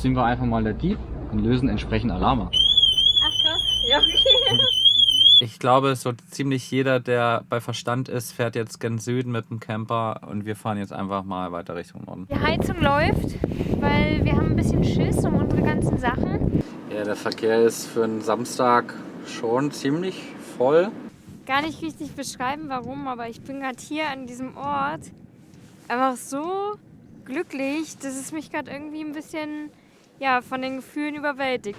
sind wir einfach mal der Dieb und lösen entsprechend Alarme. Ach krass, ja okay. Ich glaube, so ziemlich jeder, der bei Verstand ist, fährt jetzt gen Süden mit dem Camper und wir fahren jetzt einfach mal weiter Richtung Norden. Die Heizung läuft, weil wir haben ein bisschen Schiss um unsere ganzen Sachen. Ja, der Verkehr ist für einen Samstag schon ziemlich voll. Gar nicht richtig beschreiben, warum, aber ich bin gerade hier an diesem Ort einfach so glücklich, dass es mich gerade irgendwie ein bisschen ja, von den Gefühlen überwältigt.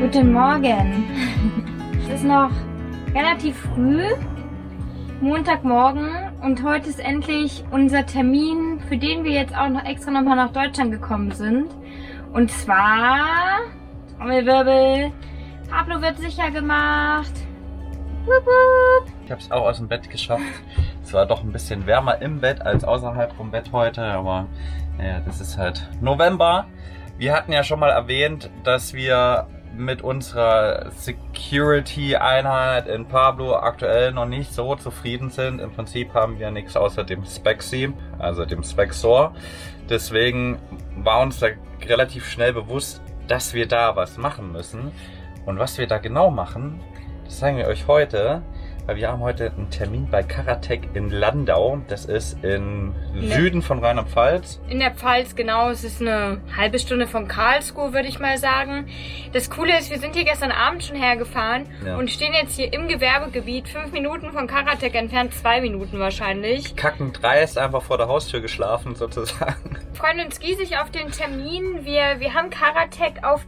Guten Morgen. Es ist noch relativ früh, Montagmorgen, und heute ist endlich unser Termin, für den wir jetzt auch noch extra nochmal nach Deutschland gekommen sind. Und zwar, Trommelwirbel, Pablo wird sicher gemacht. Wupp, wupp. Ich habe es auch aus dem Bett geschafft. Es war doch ein bisschen wärmer im Bett als außerhalb vom Bett heute, aber naja, das ist halt November. Wir hatten ja schon mal erwähnt, dass wir mit unserer Security-Einheit in Pablo aktuell noch nicht so zufrieden sind. Im Prinzip haben wir nichts außer dem Spexy, also dem Spexor. Deswegen war uns da relativ schnell bewusst, dass wir da was machen müssen. Und was wir da genau machen, das zeigen wir euch heute, weil wir haben heute einen Termin bei Karatec in Landau. Das ist im Süden von Rheinland-Pfalz. In der Pfalz, genau. Es ist eine halbe Stunde von Karlsruhe, würde ich mal sagen. Das Coole ist, wir sind hier gestern Abend schon hergefahren und stehen jetzt hier im Gewerbegebiet, 5 Minuten von Karatec entfernt, 2 Minuten wahrscheinlich. Kackend dreist einfach vor der Haustür geschlafen sozusagen. Wir freuen uns riesig auf den Termin. Wir haben Karatec auf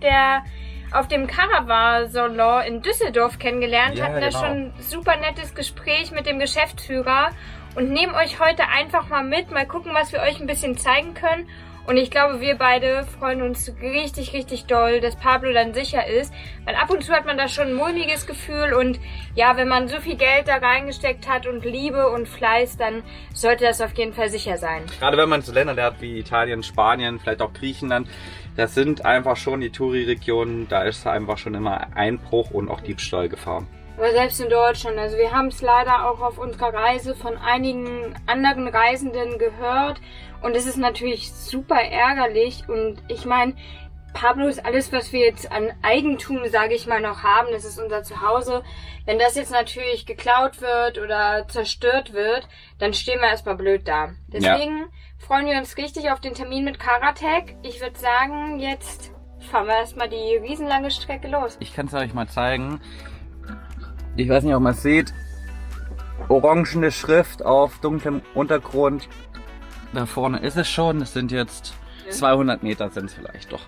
dem Caravan-Salon in Düsseldorf kennengelernt, hatten da schon ein super nettes Gespräch mit dem Geschäftsführer und nehmen euch heute einfach mal mit, mal gucken, was wir euch ein bisschen zeigen können. Und ich glaube, wir beide freuen uns richtig, richtig doll, dass Pablo dann sicher ist, weil ab und zu hat man da schon ein mulmiges Gefühl und ja, wenn man so viel Geld da reingesteckt hat und Liebe und Fleiß, dann sollte das auf jeden Fall sicher sein. Gerade wenn man so Länder hat wie Italien, Spanien, vielleicht auch Griechenland, das sind einfach schon die Touri-Regionen, da ist einfach schon immer Einbruch und auch Diebstahlgefahr. Aber selbst in Deutschland, also wir haben es leider auch auf unserer Reise von einigen anderen Reisenden gehört und es ist natürlich super ärgerlich und ich meine, Pablo ist alles, was wir jetzt an Eigentum, sage ich mal, noch haben, das ist unser Zuhause. Wenn das jetzt natürlich geklaut wird oder zerstört wird, dann stehen wir erstmal blöd da. Deswegen freuen wir uns richtig auf den Termin mit Karatec. Ich würde sagen, jetzt fahren wir erstmal die riesenlange Strecke los. Ich kann es euch mal zeigen. Ich weiß nicht, ob man es sieht. Orangene Schrift auf dunklem Untergrund. Da vorne ist es schon. Es sind jetzt 200 Meter sind es vielleicht doch.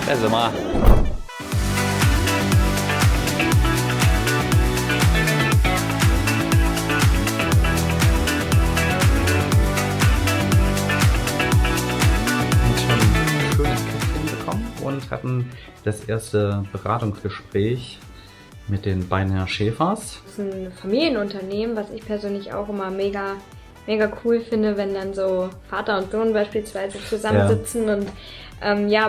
Also mal. Und hatten das erste Beratungsgespräch mit den Beinherr Schäfers. Das ist ein Familienunternehmen, was ich persönlich auch immer mega cool finde, wenn dann so Vater und Sohn beispielsweise zusammensitzen und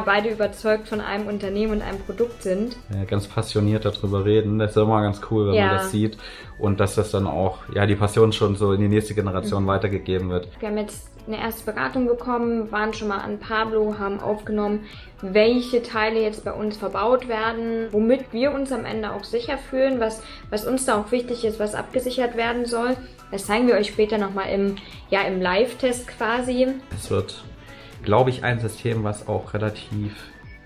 beide überzeugt von einem Unternehmen und einem Produkt sind. Ja, ganz passioniert darüber reden. Das ist immer ganz cool, wenn man das sieht. Und dass das dann auch, die Passion schon so in die nächste Generation weitergegeben wird. Wir haben jetzt eine erste Beratung bekommen, waren schon mal an Pablo, haben aufgenommen, welche Teile jetzt bei uns verbaut werden, womit wir uns am Ende auch sicher fühlen, was uns da auch wichtig ist, was abgesichert werden soll. Das zeigen wir euch später nochmal im Live-Test quasi. Es wird, glaube ich, ein System, was auch relativ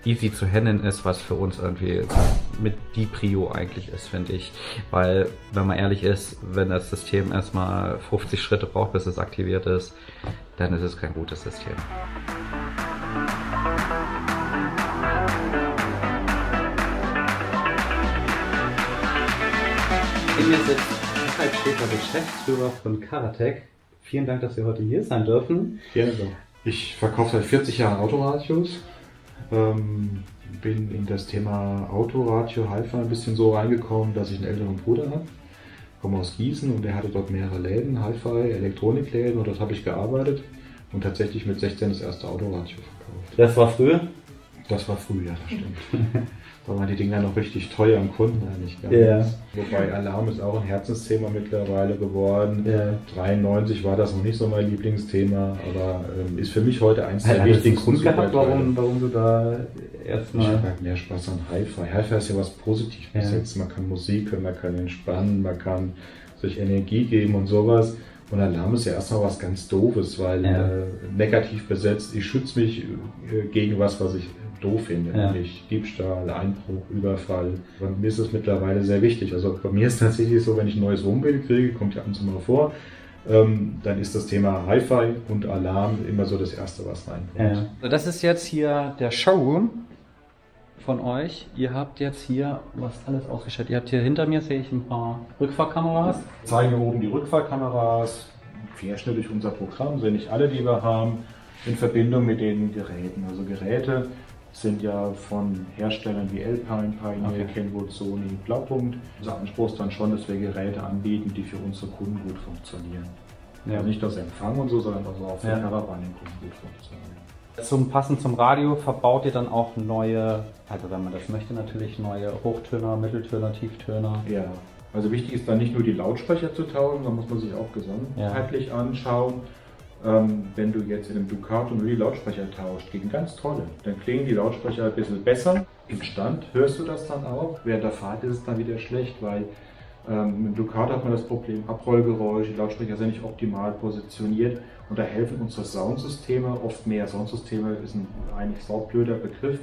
easy zu handeln ist, was für uns irgendwie mit die Prio eigentlich ist, finde ich. Weil, wenn man ehrlich ist, wenn das System erstmal 50 Schritte braucht, bis es aktiviert ist, dann ist es kein gutes System. In mir sitzt Michael Schäfer, Geschäftsführer von Karatec. Vielen Dank, dass wir heute hier sein dürfen. Gerne so. Ich verkaufe seit 40 Jahren Autoradios. Bin in das Thema Autoradio, Hi-Fi ein bisschen so reingekommen, dass ich einen älteren Bruder habe. Komme aus Gießen und der hatte dort mehrere Läden, Hi-Fi, Elektronikläden, und dort habe ich gearbeitet und tatsächlich mit 16 das erste Autoradio verkauft. Das war früher? Das war früher, das stimmt. Da waren die Dinger noch richtig teuer am Kunden eigentlich. Ja. Wobei Alarm ist auch ein Herzensthema mittlerweile geworden. Ja. 93 war das noch nicht so mein Lieblingsthema, aber ist für mich heute eins der wichtigsten. Grund gehabt, warum du da erstmal... Ich habe halt mehr Spaß an Hi-Fi. Hi-Fi ist ja was positiv besetzt. Man kann Musik hören, man kann entspannen, man kann sich Energie geben und sowas. Und Alarm ist ja erstmal was ganz Doofes, weil negativ besetzt, ich schütze mich gegen was ich doof finde, nämlich Diebstahl, Einbruch, Überfall. Und mir ist das mittlerweile sehr wichtig. Also bei mir ist tatsächlich so, wenn ich ein neues Wohnmobil kriege, kommt ja ab und zu mal vor, dann ist das Thema Hi-Fi und Alarm immer so das Erste, was reinkommt. Ja. Das ist jetzt hier der Showroom von euch. Ihr habt jetzt hier was alles ausgestellt. Ihr habt hier hinter mir, sehe ich, ein paar Rückfahrkameras. Wir zeigen hier oben die Rückfahrkameras, querschnitt durch unser Programm, sind nicht alle, die wir haben, in Verbindung mit den Geräten. Also Geräte sind ja von Herstellern wie Alpine, Pioneer, Kenwood, Sony, Blaupunkt. Unser Anspruch ist dann schon, dass wir Geräte anbieten, die für unsere Kunden gut funktionieren. Ja. Also nicht das Empfang und so, sondern also auch für Karawanenkunden gut funktionieren. Passend zum Radio verbaut ihr dann auch neue, also wenn man das möchte natürlich, neue Hochtöner, Mitteltöner, Tieftöner. Ja, also wichtig ist dann nicht nur die Lautsprecher zu tauschen, da muss man sich auch gesamtheitlich anschauen. Wenn du jetzt in einem Ducato nur die Lautsprecher tauscht gegen ganz tolle, dann klingen die Lautsprecher ein bisschen besser. Im Stand hörst du das dann auch. Während der Fahrt ist es dann wieder schlecht, weil mit dem Ducato hat man das Problem Abrollgeräusch, die Lautsprecher sind nicht optimal positioniert und da helfen unsere Soundsysteme oft mehr. Soundsysteme ist ein eigentlich saublöder Begriff,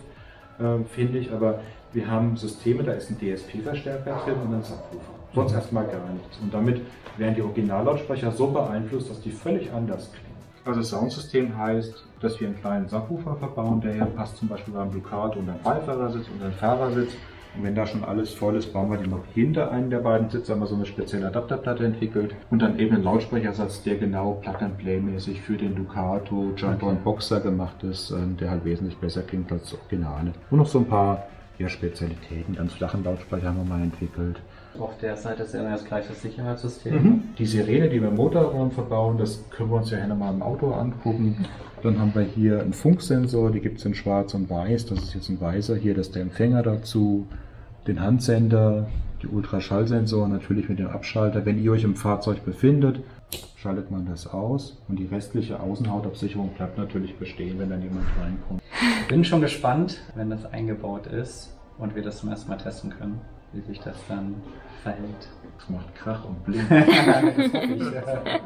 finde ich, aber wir haben Systeme, da ist ein DSP-Verstärker drin und ein Subwoofer. Sonst erstmal gar nichts. Und damit werden die Originallautsprecher so beeinflusst, dass die völlig anders klingen. Also das Soundsystem heißt, dass wir einen kleinen Subwoofer verbauen, der passt zum Beispiel beim Ducato unter den Beifahrersitz und den Fahrersitz. Und wenn da schon alles voll ist, bauen wir die noch hinter einen der beiden Sitze, haben wir so eine spezielle Adapterplatte entwickelt und dann eben einen Lautsprechersatz, der genau Plug-and-Play-mäßig für den Ducato Joint Boxer gemacht ist, der halt wesentlich besser klingt als das Originale. Und noch so ein paar Spezialitäten, ganz flachen Lautsprecher haben wir mal entwickelt. Auf der Seite ist ja das gleiche Sicherheitssystem. Die Sirene, die wir im Motorraum verbauen, das können wir uns ja mal im Auto angucken. Dann haben wir hier einen Funksensor, die gibt es in schwarz und weiß. Das ist jetzt ein weißer, hier das ist der Empfänger dazu. Den Handsender, die Ultraschallsensoren natürlich mit dem Abschalter. Wenn ihr euch im Fahrzeug befindet, schaltet man das aus und die restliche Außenhautabsicherung bleibt natürlich bestehen, wenn dann jemand reinkommt. Ich bin schon gespannt, wenn das eingebaut ist und wir das zum ersten Mal testen können, wie sich das dann verhält. Das macht Krach und Blink. Das hoffe ich.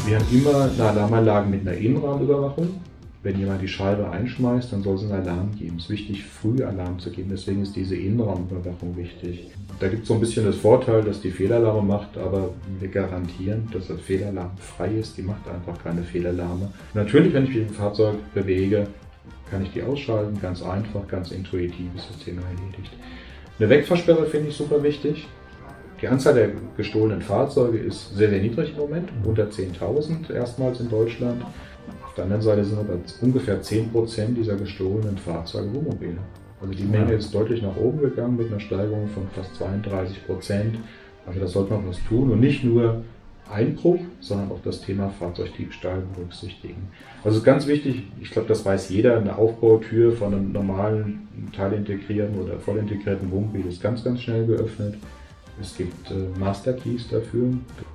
Wir haben immer eine Alarmanlage mit einer Innenraumüberwachung. Wenn jemand die Scheibe einschmeißt, dann soll es einen Alarm geben. Es ist wichtig, früh Alarm zu geben, deswegen ist diese Innenraumüberwachung wichtig. Da gibt es so ein bisschen das Vorteil, dass die Fehlalarme macht, aber wir garantieren, dass das Fehlalarm frei ist. Die macht einfach keine Fehlalarme. Natürlich, wenn ich mich im Fahrzeug bewege, kann ich die ausschalten. Ganz einfach, ganz intuitiv ist das Thema erledigt. Eine Wegfahrsperre finde ich super wichtig. Die Anzahl der gestohlenen Fahrzeuge ist sehr, sehr niedrig im Moment, unter 10.000 erstmals in Deutschland. Auf der anderen Seite sind aber ungefähr 10% dieser gestohlenen Fahrzeuge Wohnmobile. Also die Menge ist deutlich nach oben gegangen mit einer Steigerung von fast 32%. Also da sollte man was tun und nicht nur Einbruch, sondern auch das Thema Fahrzeugdiebstahl berücksichtigen. Also ganz wichtig, ich glaube, das weiß jeder, eine Aufbautür von einem normalen teilintegrierten oder voll integrierten Wohnmobil ist ganz, ganz schnell geöffnet. Es gibt Master Keys dafür.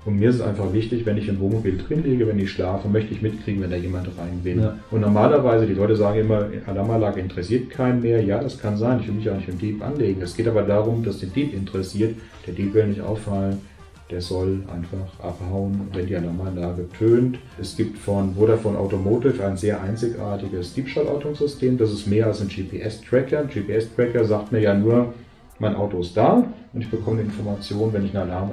Und mir ist es einfach wichtig, wenn ich im Wohnmobil drin liege, wenn ich schlafe, möchte ich mitkriegen, wenn da jemand rein will. Ja. Und normalerweise, die Leute sagen immer, Alarmanlage interessiert keinen mehr. Ja, das kann sein, ich will mich auch nicht mit dem Dieb anlegen. Es geht aber darum, dass den Dieb interessiert. Der Dieb will nicht auffallen, der soll einfach abhauen, wenn die Alarmanlage tönt. Es gibt von Vodafone Automotive ein sehr einzigartiges Diebstahlortungssystem. Das ist mehr als ein GPS-Tracker. Ein GPS-Tracker sagt mir ja nur, mein Auto ist da und ich bekomme eine Information, wenn ein Alarm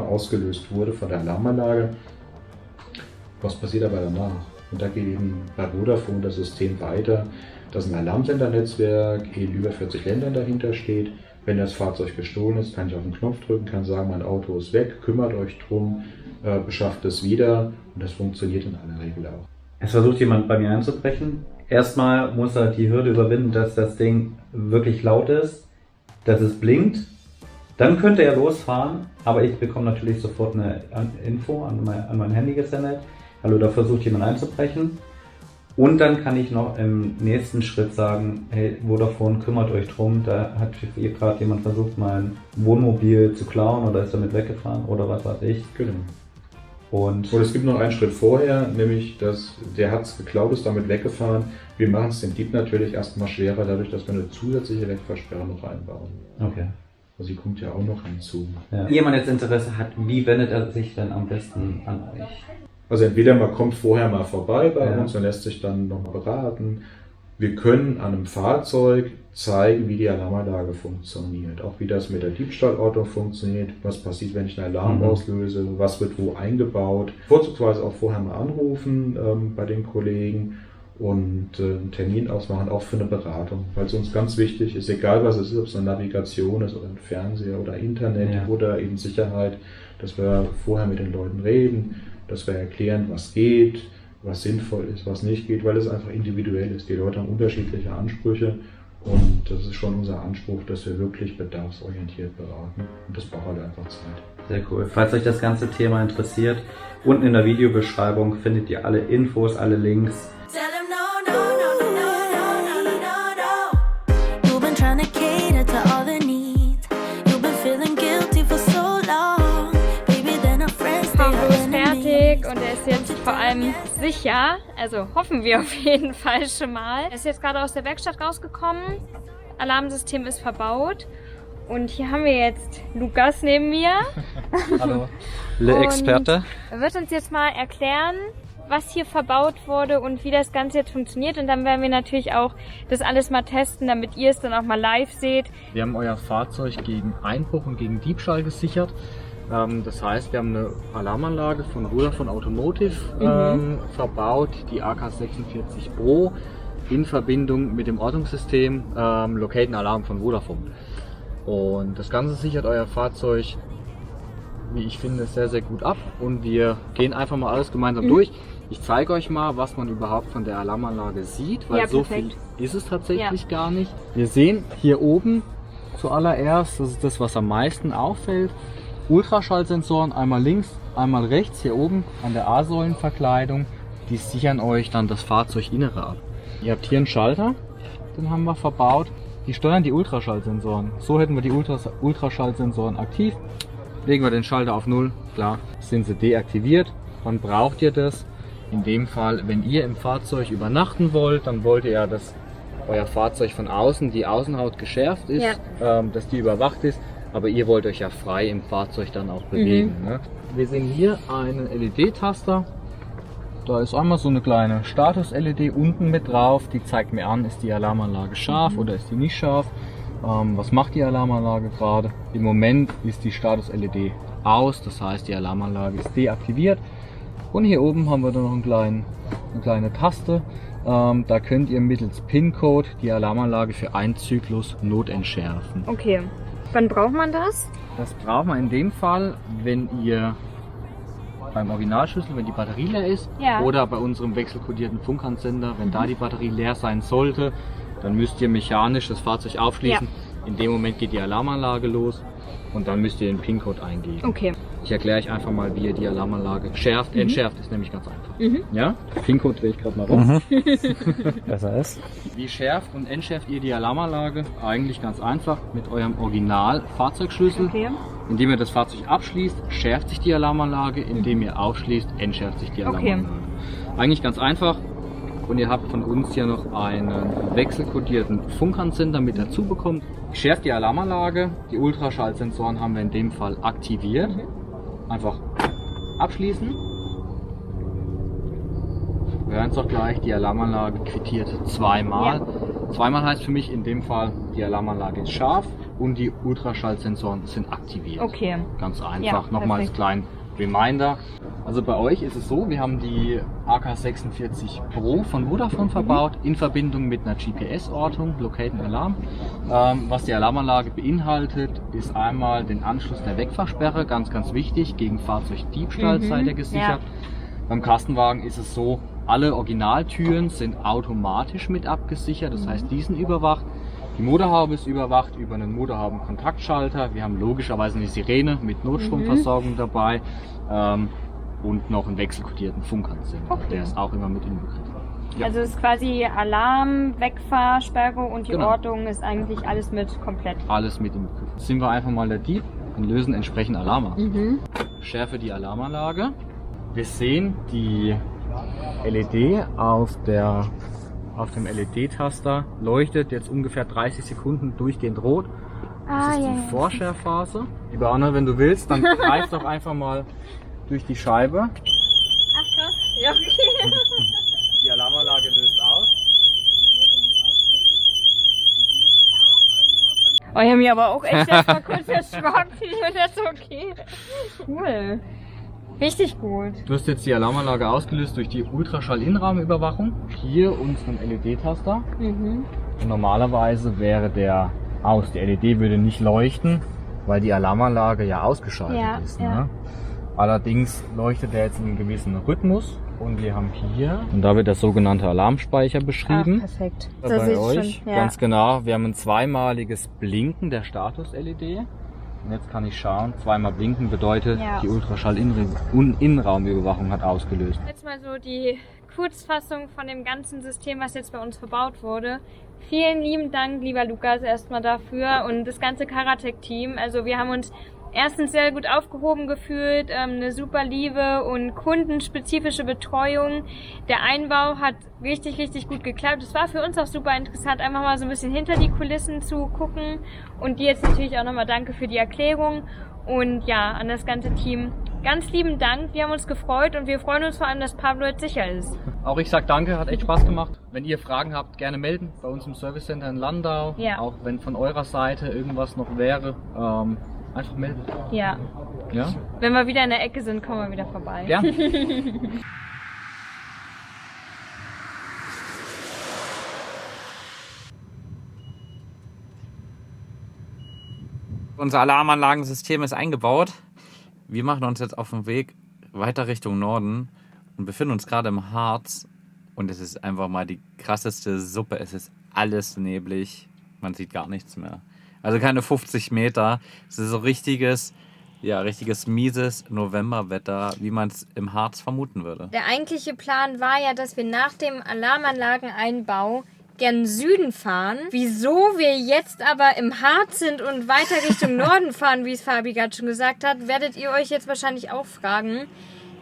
ausgelöst wurde von der Alarmanlage. Was passiert aber danach? Und da geht eben bei Vodafone das System weiter, dass ein Alarmsendernetzwerk in über 40 Ländern dahinter steht. Wenn das Fahrzeug gestohlen ist, kann ich auf den Knopf drücken, kann sagen, mein Auto ist weg, kümmert euch drum, beschafft es wieder und das funktioniert in aller Regel auch. Es versucht jemand bei mir einzubrechen. Erstmal muss er die Hürde überwinden, dass das Ding wirklich laut ist, dass es blinkt. Dann könnte er losfahren, aber ich bekomme natürlich sofort eine Info an mein Handy gesendet. Hallo, da versucht jemand einzubrechen. Und dann kann ich noch im nächsten Schritt sagen, hey, Vodafone, kümmert euch drum, da hat hier gerade jemand versucht, mein Wohnmobil zu klauen oder ist damit weggefahren oder was weiß ich. Genau. Und es gibt noch einen Schritt vorher, nämlich, dass der hat es geklaut, ist damit weggefahren. Wir machen es dem Dieb natürlich erstmal schwerer, dadurch, dass wir eine zusätzliche Wegfahrsperre noch einbauen. Okay. Also die kommt ja auch noch hinzu. Ja. Wenn jemand jetzt Interesse hat, wie wendet er sich denn am besten an euch? Also entweder man kommt vorher mal vorbei bei uns und lässt sich dann nochmal beraten. Wir können an einem Fahrzeug zeigen, wie die Alarmanlage funktioniert. Auch wie das mit der Diebstahlortung funktioniert, was passiert, wenn ich einen Alarm auslöse, was wird wo eingebaut. Vorzugsweise auch vorher mal anrufen bei den Kollegen und einen Termin ausmachen, auch für eine Beratung. Weil es uns ganz wichtig ist, egal was es ist, ob es eine Navigation ist oder ein Fernseher oder Internet oder eben Sicherheit, dass wir vorher mit den Leuten reden, dass wir erklären, was geht, was sinnvoll ist, was nicht geht, weil es einfach individuell ist. Die Leute haben unterschiedliche Ansprüche und das ist schon unser Anspruch, dass wir wirklich bedarfsorientiert beraten und das braucht halt einfach Zeit. Sehr cool. Falls euch das ganze Thema interessiert, unten in der Videobeschreibung findet ihr alle Infos, alle Links. Und er ist jetzt vor allem sicher, also hoffen wir auf jeden Fall schon mal. Er ist jetzt gerade aus der Werkstatt rausgekommen, Alarmsystem ist verbaut und hier haben wir jetzt Lukas neben mir. Hallo, Le Experte. Er wird uns jetzt mal erklären, was hier verbaut wurde und wie das Ganze jetzt funktioniert und dann werden wir natürlich auch das alles mal testen, damit ihr es dann auch mal live seht. Wir haben euer Fahrzeug gegen Einbruch und gegen Diebstahl gesichert. Das heißt, wir haben eine Alarmanlage von Vodafone Automotive verbaut, die AK46 Pro, in Verbindung mit dem Ortungssystem Locate Alarm von Vodafone. Und das Ganze sichert euer Fahrzeug, wie ich finde, sehr, sehr gut ab. Und wir gehen einfach mal alles gemeinsam durch. Ich zeige euch mal, was man überhaupt von der Alarmanlage sieht, weil so viel ist es tatsächlich gar nicht. Wir sehen hier oben zuallererst, das ist das, was am meisten auffällt, Ultraschallsensoren, einmal links, einmal rechts, hier oben an der A-Säulenverkleidung, die sichern euch dann das Fahrzeuginnere ab. Ihr habt hier einen Schalter, den haben wir verbaut, die steuern die Ultraschallsensoren. So hätten wir die Ultraschallsensoren aktiv, legen wir den Schalter auf 0, klar, sind sie deaktiviert. Wann braucht ihr das? In dem Fall, wenn ihr im Fahrzeug übernachten wollt, dann wollt ihr ja, dass euer Fahrzeug von außen, die Außenhaut geschärft ist, dass die überwacht ist. Aber ihr wollt euch ja frei im Fahrzeug dann auch bewegen. Ne? Wir sehen hier einen LED-Taster. Da ist einmal so eine kleine Status-LED unten mit drauf. Die zeigt mir an, ist die Alarmanlage scharf oder ist die nicht scharf. Was macht die Alarmanlage gerade? Im Moment ist die Status-LED aus, das heißt die Alarmanlage ist deaktiviert. Und hier oben haben wir dann noch eine kleine Taste. Da könnt ihr mittels PIN-Code die Alarmanlage für einen Zyklus notentschärfen. Okay. Wann braucht man das? Das braucht man in dem Fall, wenn ihr beim Originalschlüssel, wenn die Batterie leer ist, oder bei unserem wechselkodierten Funkhandsender, wenn da die Batterie leer sein sollte, dann müsst ihr mechanisch das Fahrzeug aufschließen, In dem Moment geht die Alarmanlage los und dann müsst ihr den PIN-Code eingeben. Okay. Ich erkläre euch einfach mal, wie ihr die Alarmanlage schärft. Entschärft ist nämlich ganz einfach. Ja? PIN-Code drehe ich gerade mal rum. Besser ist. Wie schärft und entschärft ihr die Alarmanlage? Eigentlich ganz einfach mit eurem Original-Fahrzeugschlüssel. Okay. Indem ihr das Fahrzeug abschließt, schärft sich die Alarmanlage. Indem ihr aufschließt, entschärft sich die Alarmanlage. Eigentlich ganz einfach. Und ihr habt von uns hier noch einen wechselkodierten Funkanzünder mit dazu bekommen. Schärft die Alarmanlage. Die Ultraschallsensoren haben wir in dem Fall aktiviert. Einfach abschließen. Wir hören es doch gleich, die Alarmanlage quittiert zweimal. Ja. Zweimal heißt für mich in dem Fall, die Alarmanlage ist scharf und die Ultraschallsensoren sind aktiviert. Okay. Ganz einfach. Nochmal als kleinen Reminder. Also bei euch ist es so, wir haben die AK46 Pro von Vodafone verbaut in Verbindung mit einer GPS-Ortung, Locate and Alarm. Was die Alarmanlage beinhaltet, ist einmal den Anschluss der Wegfahrsperre, ganz wichtig, gegen Fahrzeugdiebstahl seid ihr gesichert. Ja. Beim Kastenwagen ist es so, alle Originaltüren sind automatisch mit abgesichert, das heißt, die sind überwacht. Die Motorhaube ist überwacht über einen Motorhauben-Kontaktschalter. Wir haben logischerweise eine Sirene mit Notstromversorgung dabei und noch einen wechselkodierten Funkanzünder. Okay. Der ist auch immer mit inbegriffen. Ja. Also ist quasi Alarm, Wegfahrsperre und die Ortung ist eigentlich alles mit komplett. Alles mit inbegriffen. Jetzt sind wir einfach mal der Dieb und lösen entsprechend Alarm aus. Schärfe die Alarmanlage. Wir sehen die LED auf dem LED-Taster leuchtet jetzt ungefähr 30 Sekunden durchgehend rot. Das ist die Vorschärphase. Lieber Anna, wenn du willst, dann greif doch einfach mal durch die Scheibe. Ach krass, ja okay. Die Alarmanlage löst aus. Oh, ich habe mich aber auch echt erst mal kurz erschrocken. Das ist okay. Cool. Richtig gut. Du hast jetzt die Alarmanlage ausgelöst durch die Ultraschall-Innenraumüberwachung. Hier unseren LED-Taster. Und normalerweise wäre der aus. Die LED würde nicht leuchten, weil die Alarmanlage ja ausgeschaltet ist. Ne? Allerdings leuchtet er jetzt in einem gewissen Rhythmus. Und wir haben hier, und da wird der sogenannte Alarmspeicher beschrieben. Ach, perfekt. Bei euch, ganz genau. Wir haben ein zweimaliges Blinken der Status-LED. Und jetzt kann ich schauen, zweimal blinken bedeutet, die Ultraschall-Innenraumüberwachung hat ausgelöst. Jetzt mal so die Kurzfassung von dem ganzen System, was jetzt bei uns verbaut wurde. Vielen lieben Dank, lieber Lukas, erstmal dafür und das ganze Karatec-Team. Also wir haben uns erstens sehr gut aufgehoben gefühlt, eine super Liebe und kundenspezifische Betreuung. Der Einbau hat richtig gut geklappt. Es war für uns auch super interessant, einfach mal so ein bisschen hinter die Kulissen zu gucken. Und dir jetzt natürlich auch nochmal danke für die Erklärung. Und ja, an das ganze Team ganz lieben Dank. Wir haben uns gefreut und wir freuen uns vor allem, dass Pablo jetzt sicher ist. Auch ich sag danke, hat echt Spaß gemacht. Wenn ihr Fragen habt, gerne melden bei uns im Service Center in Landau. Ja. Auch wenn von eurer Seite irgendwas noch wäre, einfach melden. Ja. Wenn wir wieder in der Ecke sind, kommen wir wieder vorbei. Ja. Unser Alarmanlagensystem ist eingebaut. Wir machen uns jetzt auf den Weg weiter Richtung Norden und befinden uns gerade im Harz. Und es ist einfach mal die krasseste Suppe. Es ist alles neblig. Man sieht gar nichts mehr. Also keine 50 Meter. Es ist so richtiges mieses Novemberwetter, wie man es im Harz vermuten würde. Der eigentliche Plan war ja, dass wir nach dem Alarmanlageneinbau gern Süden fahren. Wieso wir jetzt aber im Harz sind und weiter Richtung Norden fahren, wie es Fabi gerade schon gesagt hat, werdet ihr euch jetzt wahrscheinlich auch fragen.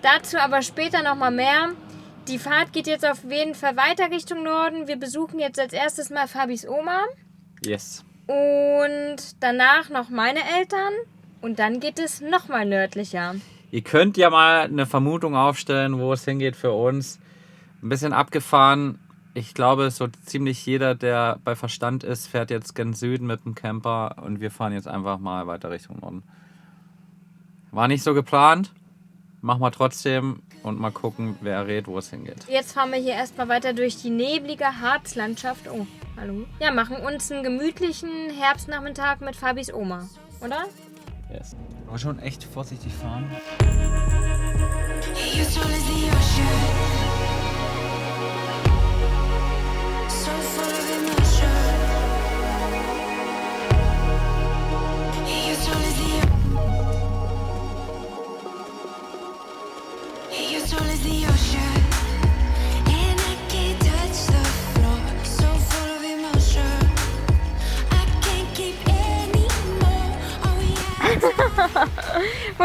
Dazu aber später nochmal mehr. Die Fahrt geht jetzt auf jeden Fall weiter Richtung Norden. Wir besuchen jetzt als erstes mal Fabis Oma. Yes. Und danach noch meine Eltern. Und dann geht es nochmal nördlicher. Ihr könnt ja mal eine Vermutung aufstellen, wo es hingeht für uns. Ein bisschen abgefahren. Ich glaube, so ziemlich jeder, der bei Verstand ist, fährt jetzt gen Süden mit dem Camper. Und wir fahren jetzt einfach mal weiter Richtung Norden. War nicht so geplant. Machen wir trotzdem und mal gucken, wer errät, wo es hingeht. Jetzt fahren wir hier erstmal weiter durch die neblige Harzlandschaft. Oh, hallo. Ja, machen uns einen gemütlichen Herbstnachmittag mit Fabis Oma, oder? Yes. Aber schon echt vorsichtig fahren.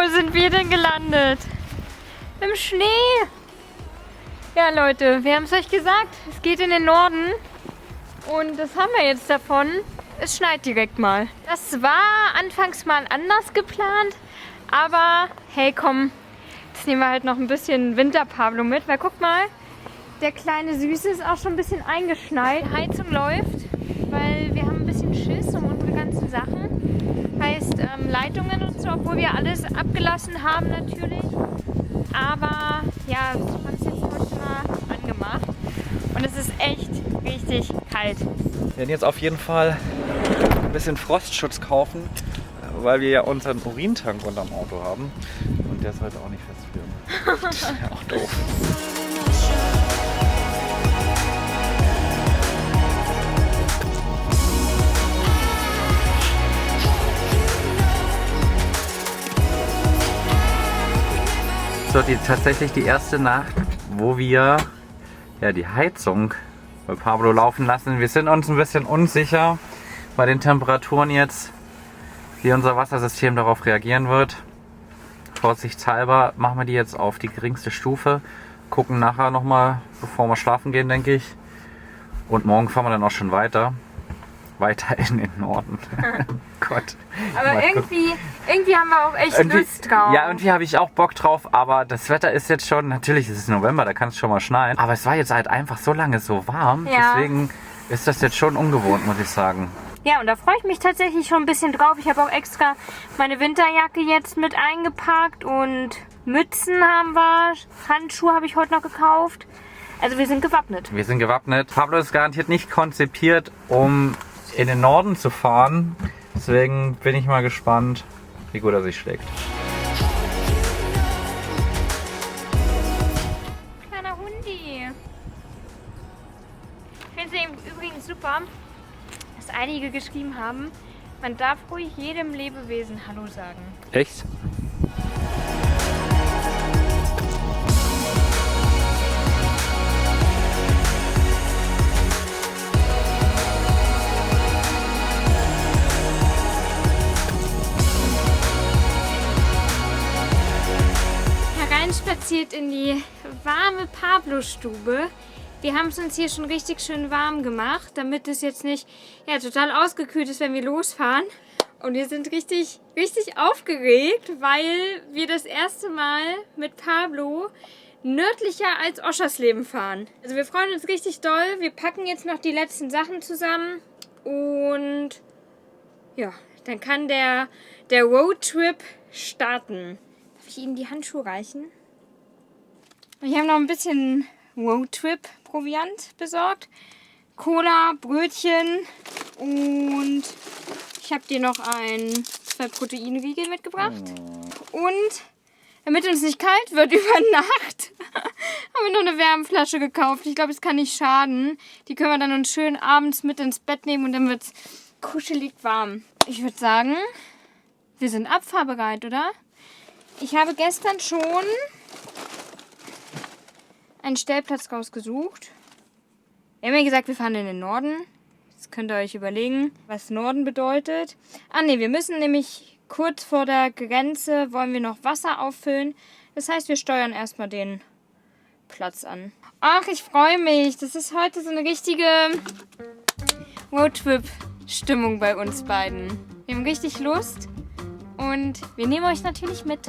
Wo sind wir denn gelandet? Im Schnee. Ja, Leute, wir haben es euch gesagt. Es geht in den Norden. Und das haben wir jetzt davon. Es schneit direkt mal. Das war anfangs mal anders geplant. Aber hey, komm. Jetzt nehmen wir halt noch ein bisschen Winter-Pablo mit. Weil guck mal, der kleine Süße ist auch schon ein bisschen eingeschneit. Die Heizung läuft, weil wir haben ein bisschen Schiss um unsere ganzen Sachen. Heißt Leitungen und so, obwohl wir alles abgelassen haben natürlich. Aber ja, wir haben es jetzt heute mal angemacht. Und es ist echt richtig kalt. Wir werden jetzt auf jeden Fall ein bisschen Frostschutz kaufen, weil wir ja unseren Urintank unterm Auto haben. Und der ist heute auch nicht festführen. Das ist ja auch doof. So, tatsächlich die erste Nacht, wo wir ja, die Heizung bei Pablo laufen lassen. Wir sind uns ein bisschen unsicher bei den Temperaturen jetzt, wie unser Wassersystem darauf reagieren wird. Vorsichtshalber machen wir die jetzt auf die geringste Stufe. Gucken nachher nochmal, bevor wir schlafen gehen, denke ich. Und morgen fahren wir dann auch schon weiter. Weiter in den Norden. Gott. Aber irgendwie haben wir auch echt Lust drauf. Ja, irgendwie habe ich auch Bock drauf, aber das Wetter ist jetzt schon, natürlich ist es November, da kann es schon mal schneien. Aber es war jetzt halt einfach so lange so warm, deswegen ist das jetzt schon ungewohnt, muss ich sagen. Ja, und da freue ich mich tatsächlich schon ein bisschen drauf. Ich habe auch extra meine Winterjacke jetzt mit eingepackt und Mützen haben wir, Handschuhe habe ich heute noch gekauft. Also wir sind gewappnet. Wir sind gewappnet. Pablo ist garantiert nicht konzipiert, um in den Norden zu fahren. Deswegen bin ich mal gespannt, wie gut er sich schlägt. Kleiner Hundi. Ich finde es übrigens super, dass einige geschrieben haben, man darf ruhig jedem Lebewesen Hallo sagen. Echt? Spaziert in die warme Pablo-Stube. Wir haben es uns hier schon richtig schön warm gemacht, damit es jetzt nicht total ausgekühlt ist, wenn wir losfahren. Und wir sind richtig aufgeregt, weil wir das erste Mal mit Pablo nördlicher als Oschersleben fahren. Also wir freuen uns richtig doll. Wir packen jetzt noch die letzten Sachen zusammen und ja, dann kann der Roadtrip starten. Darf ich Ihnen die Handschuhe reichen? Wir haben noch ein bisschen Roadtrip-Proviant besorgt. Cola, Brötchen und ich habe dir noch 2 Proteinriegel mitgebracht. Und damit uns nicht kalt wird über Nacht, haben wir noch eine Wärmflasche gekauft. Ich glaube, es kann nicht schaden. Die können wir dann uns schön abends mit ins Bett nehmen und dann wird es kuschelig warm. Ich würde sagen, wir sind abfahrbereit, oder? Ich habe gestern schon einen Stellplatz rausgesucht. Wir haben ja gesagt, wir fahren in den Norden. Jetzt könnt ihr euch überlegen, was Norden bedeutet. Wir müssen nämlich kurz vor der Grenze, wollen wir noch Wasser auffüllen. Das heißt, wir steuern erstmal den Platz an. Ach, ich freue mich. Das ist heute so eine richtige Roadtrip-Stimmung bei uns beiden. Wir haben richtig Lust und wir nehmen euch natürlich mit.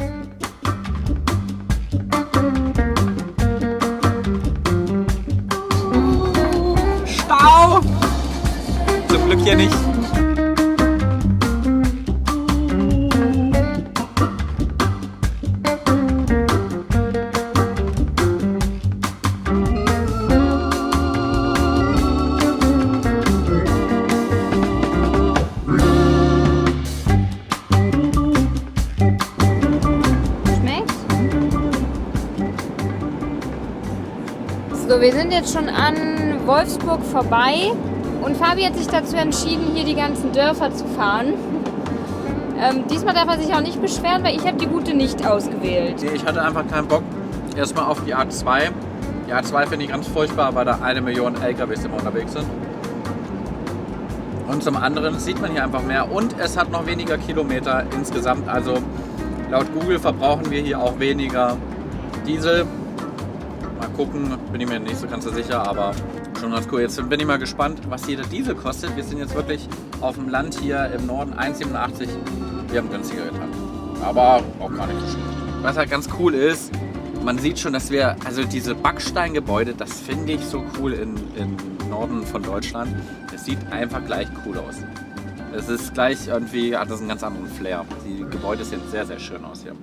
Stau! Zum Glück hier nicht. So, wir sind jetzt schon an Wolfsburg vorbei und Fabi hat sich dazu entschieden, hier die ganzen Dörfer zu fahren. Diesmal darf er sich auch nicht beschweren, weil ich habe die Route nicht ausgewählt. Nee, ich hatte einfach keinen Bock erstmal auf die A2. Die A2 finde ich ganz furchtbar, weil da 1 Million LKWs immer unterwegs sind. Und zum anderen sieht man hier einfach mehr und es hat noch weniger Kilometer insgesamt. Also Laut Google verbrauchen wir hier auch weniger Diesel. Mal gucken, bin ich mir nicht so ganz so sicher, aber schon ganz cool. Jetzt bin ich mal gespannt, was hier der Diesel kostet. Wir sind jetzt wirklich auf dem Land hier im Norden, 1,87. Wir haben günstiger getan. Aber auch gar nicht so schlecht. Was halt ganz cool ist, man sieht schon, dass wir, also diese Backsteingebäude, das finde ich so cool im Norden von Deutschland. Es sieht einfach gleich cool aus. Es ist gleich irgendwie, hat das einen ganz anderen Flair. Die Gebäude sehen sehr, sehr schön aus hier.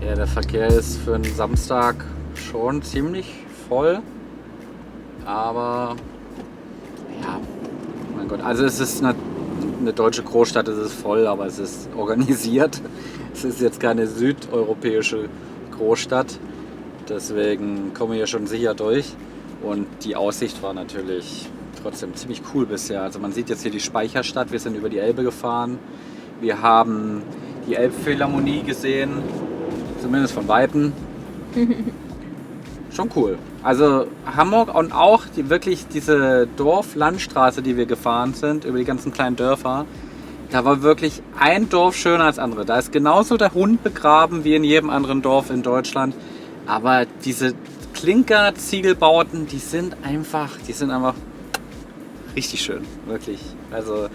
Ja, der Verkehr ist für einen Samstag schon ziemlich voll, aber ja, mein Gott, also es ist eine deutsche Großstadt, es ist voll, aber es ist organisiert. Es ist jetzt keine südeuropäische Großstadt, deswegen kommen wir hier schon sicher durch und die Aussicht war natürlich trotzdem ziemlich cool bisher. Also man sieht jetzt hier die Speicherstadt, wir sind über die Elbe gefahren, wir haben die Elbphilharmonie gesehen. Zumindest von Weitem. Schon cool. Also Hamburg und auch diese Dorf-Landstraße, die wir gefahren sind, über die ganzen kleinen Dörfer, da war wirklich ein Dorf schöner als andere. Da ist genauso der Hund begraben wie in jedem anderen Dorf in Deutschland. Aber diese Klinker-Ziegelbauten, die sind einfach richtig schön. Wirklich. Also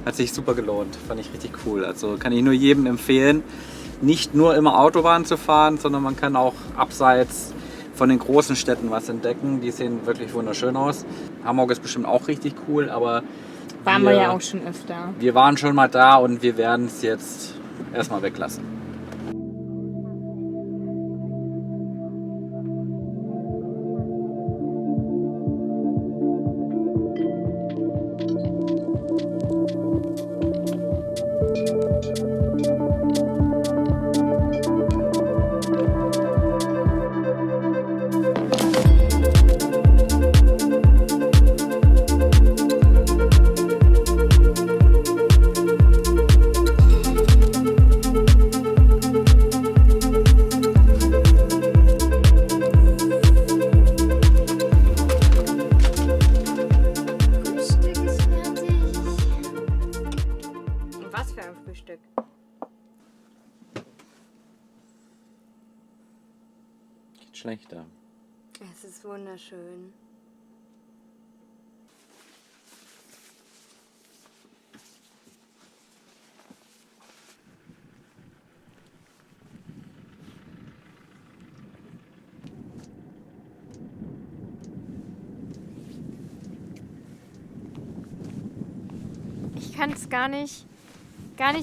hat sich super gelohnt. Fand ich richtig cool. Also kann ich nur jedem empfehlen, nicht nur immer Autobahn zu fahren, sondern man kann auch abseits von den großen Städten was entdecken. Die sehen wirklich wunderschön aus. Hamburg ist bestimmt auch richtig cool, aber waren wir ja auch schon öfter. Wir waren schon mal da und wir werden es jetzt erstmal weglassen. Schlechter. Es ist wunderschön. Ich kann es gar nicht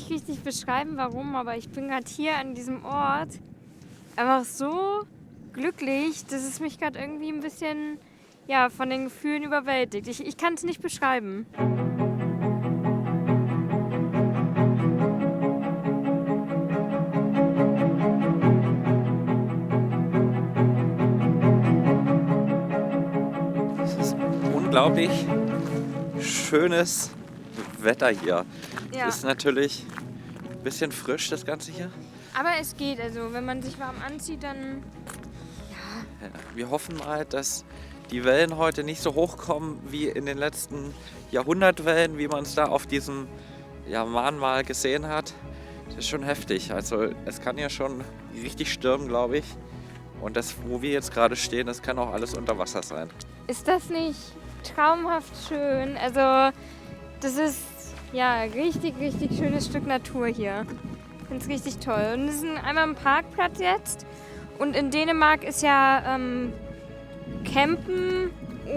richtig beschreiben, warum, aber ich bin gerade hier an diesem Ort einfach so glücklich, dass es mich gerade irgendwie ein bisschen von den Gefühlen überwältigt. Ich kann es nicht beschreiben. Es ist unglaublich schönes Wetter hier. Ja. Es ist natürlich ein bisschen frisch, das Ganze hier. Aber es geht, also wenn man sich warm anzieht, dann Wir hoffen mal, dass die Wellen heute nicht so hoch kommen wie in den letzten Jahrhundertwellen, wie man es da auf diesem Mahnmal gesehen hat. Das ist schon heftig. Also es kann ja schon richtig stürmen, glaube ich. Und das, wo wir jetzt gerade stehen, das kann auch alles unter Wasser sein. Ist das nicht traumhaft schön? Also das ist ja richtig, richtig schönes Stück Natur hier. Ich finde es richtig toll. Und es ist einmal ein Parkplatz jetzt. Und in Dänemark ist ja Campen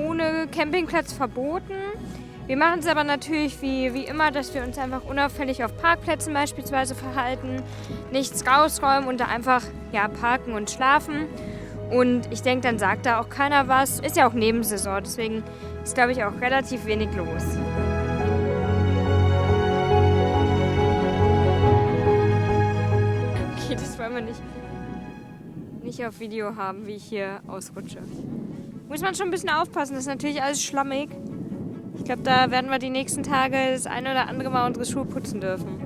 ohne Campingplatz verboten. Wir machen es aber natürlich wie immer, dass wir uns einfach unauffällig auf Parkplätzen beispielsweise verhalten, nichts rausräumen und da einfach parken und schlafen. Und ich denke, dann sagt da auch keiner was. Ist ja auch Nebensaison, deswegen ist, glaube ich, auch relativ wenig los. Okay, das wollen wir nicht auf Video haben, wie ich hier ausrutsche. Muss man schon ein bisschen aufpassen, das ist natürlich alles schlammig. Ich glaube, da werden wir die nächsten Tage das eine oder andere Mal unsere Schuhe putzen dürfen.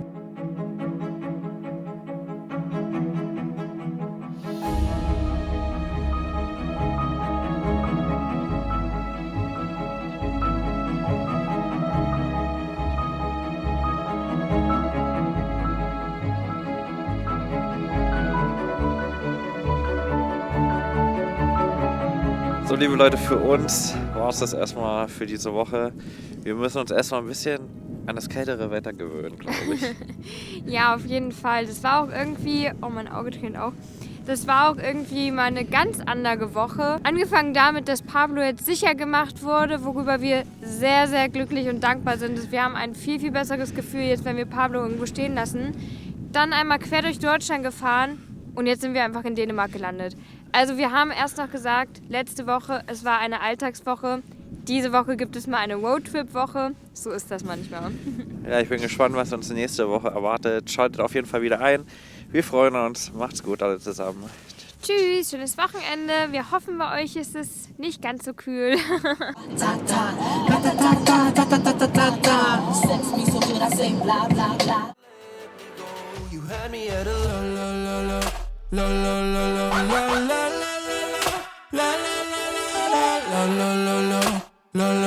So, liebe Leute, für uns war es das erstmal für diese Woche. Wir müssen uns erstmal ein bisschen an das kältere Wetter gewöhnen, glaube ich. Ja, auf jeden Fall. Das war auch irgendwie, oh, mein Auge tränt auch. Das war auch irgendwie mal eine ganz andere Woche. Angefangen damit, dass Pablo jetzt sicher gemacht wurde, worüber wir sehr, sehr glücklich und dankbar sind. Wir haben ein viel, viel besseres Gefühl jetzt, wenn wir Pablo irgendwo stehen lassen. Dann einmal quer durch Deutschland gefahren und jetzt sind wir einfach in Dänemark gelandet. Also wir haben erst noch gesagt, letzte Woche, es war eine Alltagswoche. Diese Woche gibt es mal eine Roadtrip-Woche. So ist das manchmal. Ja, ich bin gespannt, was uns nächste Woche erwartet. Schaltet auf jeden Fall wieder ein. Wir freuen uns. Macht's gut alle zusammen. Tschüss, schönes Wochenende. Wir hoffen, bei euch ist es nicht ganz so kühl. La